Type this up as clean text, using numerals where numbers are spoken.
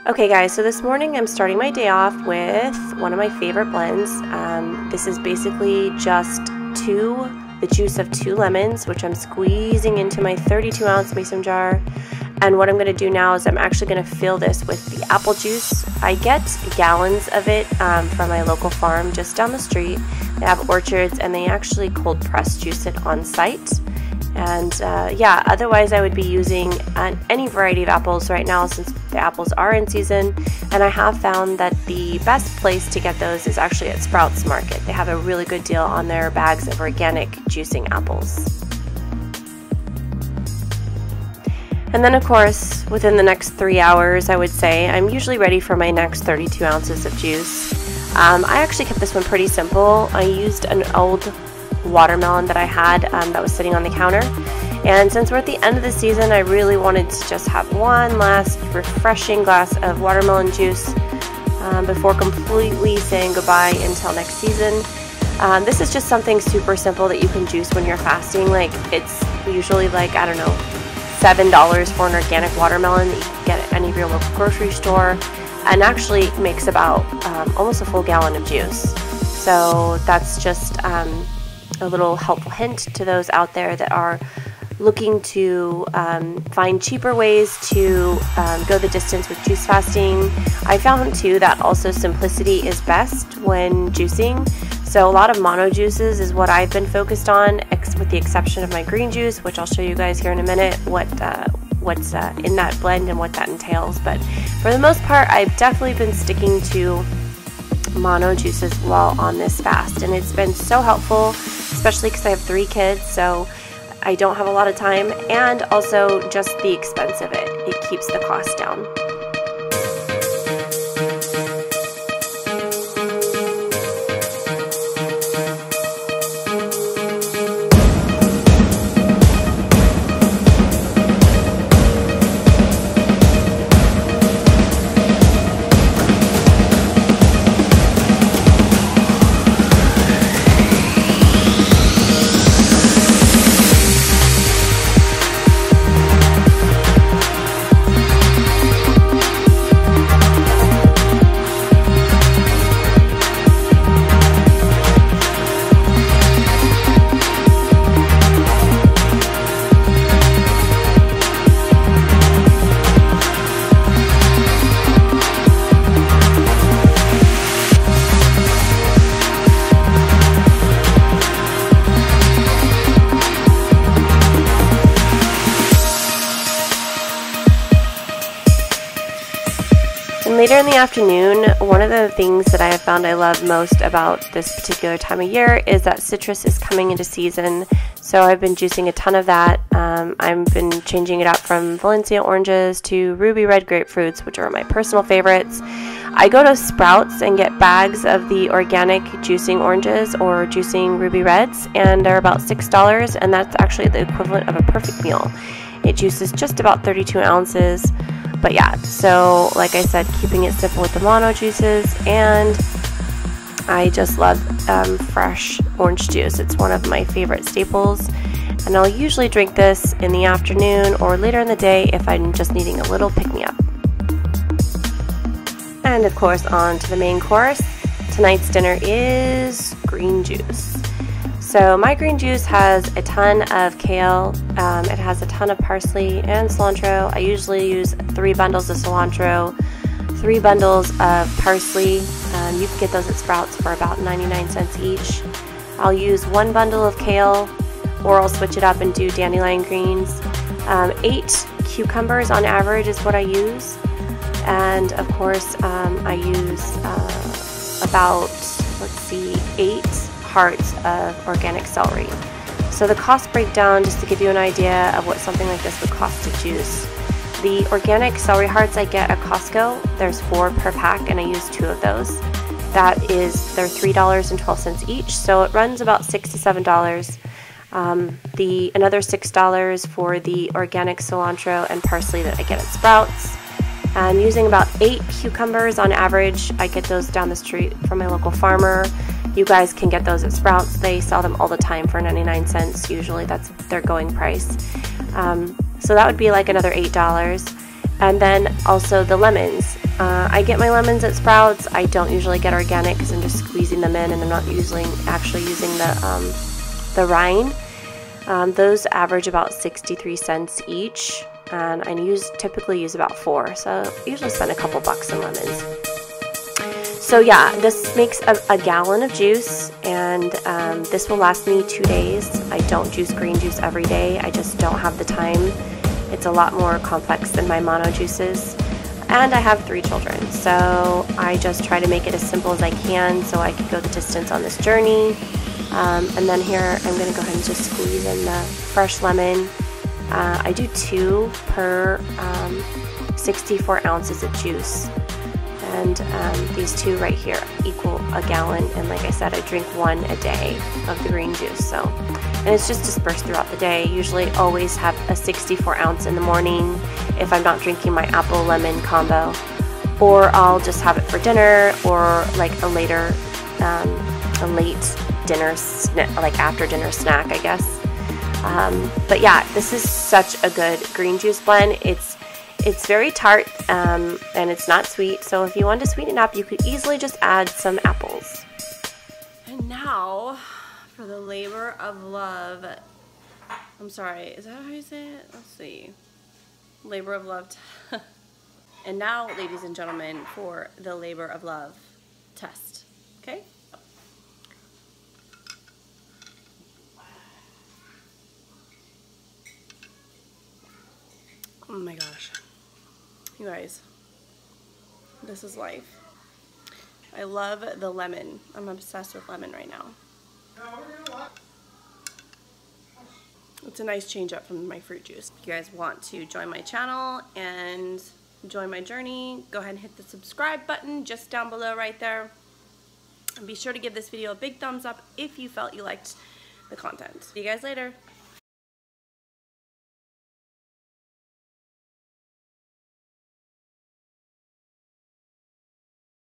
Okay guys, so this morning I'm starting my day off with one of my favorite blends. This is basically just the juice of 2 lemons, which I'm squeezing into my 32 ounce mason jar. And what I'm going to do now is I'm actually going to fill this with the apple juice. I get gallons of it from my local farm just down the street. They have orchards and they actually cold press juice it on site. And yeah, otherwise I would be using any variety of apples right now since the apples are in season. And I have found that the best place to get those is actually at Sprouts Market. They have a really good deal on their bags of organic juicing apples. And then of course, within the next 3 hours, I would say, I'm usually ready for my next 32 ounces of juice. I actually kept this one pretty simple. I used an old watermelon that I had that was sitting on the counter, and since we're at the end of the season, I really wanted to just have one last refreshing glass of watermelon juice before completely saying goodbye until next season. This is just something super simple that you can juice when you're fasting. Like, it's usually like, I don't know, $7 for an organic watermelon that you can get at any of your local grocery store, and actually makes about almost a full gallon of juice. So that's just a little helpful hint to those out there that are looking to find cheaper ways to go the distance with juice fasting. I found too that also simplicity is best when juicing. So a lot of mono juices is what I've been focused on, with the exception of my green juice, which I'll show you guys here in a minute what's in that blend and what that entails. But for the most part, I've definitely been sticking to mono juices while on this fast, and it's been so helpful, especially because I have 3 kids, so I don't have a lot of time, and also just the expense of it. It keeps the cost down. Later in the afternoon, one of the things that I have found I love most about this particular time of year is that citrus is coming into season. So I've been juicing a ton of that. I've been changing it up from Valencia oranges to ruby red grapefruits, which are my personal favorites. I go to Sprouts and get bags of the organic juicing oranges or juicing ruby reds, and they're about $6, and that's actually the equivalent of a perfect meal. It juices just about 32 ounces. But yeah, so like I said, keeping it simple with the mono juices, and I just love fresh orange juice. It's one of my favorite staples, and I'll usually drink this in the afternoon or later in the day if I'm just needing a little pick-me-up. And of course, on to the main course. Tonight's dinner is green juice. So my green juice has a ton of kale, it has a ton of parsley and cilantro. I usually use 3 bundles of cilantro, 3 bundles of parsley. You can get those at Sprouts for about 99 cents each. I'll use 1 bundle of kale, or I'll switch it up and do dandelion greens. 8 cucumbers on average is what I use. And of course, I use about, 8 hearts of organic celery. So the cost breakdown, just to give you an idea of what something like this would cost to juice. The organic celery hearts I get at Costco, there's 4 per pack, and I use 2 of those. They're $3.12 each, so it runs about $6 to $7. Another $6 for the organic cilantro and parsley that I get at Sprouts. I'm using about 8 cucumbers on average. I get those down the street from my local farmer. You guys can get those at Sprouts. They sell them all the time for 99 cents. Usually that's their going price. So that would be like another $8. And then also the lemons. I get my lemons at Sprouts. I don't usually get organic because I'm just squeezing them in and I'm not actually using the rind. Those average about 63 cents each, and I typically use about 4, so I usually spend a couple bucks on lemons. So yeah, this makes a gallon of juice, and this will last me 2 days. I don't juice green juice every day. I just don't have the time. It's a lot more complex than my mono juices. And I have 3 children, so I just try to make it as simple as I can so I can go the distance on this journey. And then here I'm going to go ahead and just squeeze in the fresh lemon. I do 2 per 64 ounces of juice. And these 2 right here equal a gallon, and like I said, I drink 1 a day of the green juice. And it's just dispersed throughout the day. Usually always have a 64 ounce in the morning if I'm not drinking my apple lemon combo, or I'll just have it for dinner, or like a late dinner, like after dinner snack, I guess. But yeah, this is such a good green juice blend. It's very tart, and it's not sweet, so if you want to sweeten it up, you could easily just add some apples. And now, for the labor of love. I'm sorry, is that how you say it? Let's see. Labor of love. And now, ladies and gentlemen, for the labor of love test. Okay? Oh my gosh. You guys, this is life. I love the lemon. I'm obsessed with lemon right now. It's a nice change up from my fruit juice. If you guys want to join my channel and join my journey, go ahead and hit the subscribe button just down below right there. And be sure to give this video a big thumbs up if you felt you liked the content. See you guys later.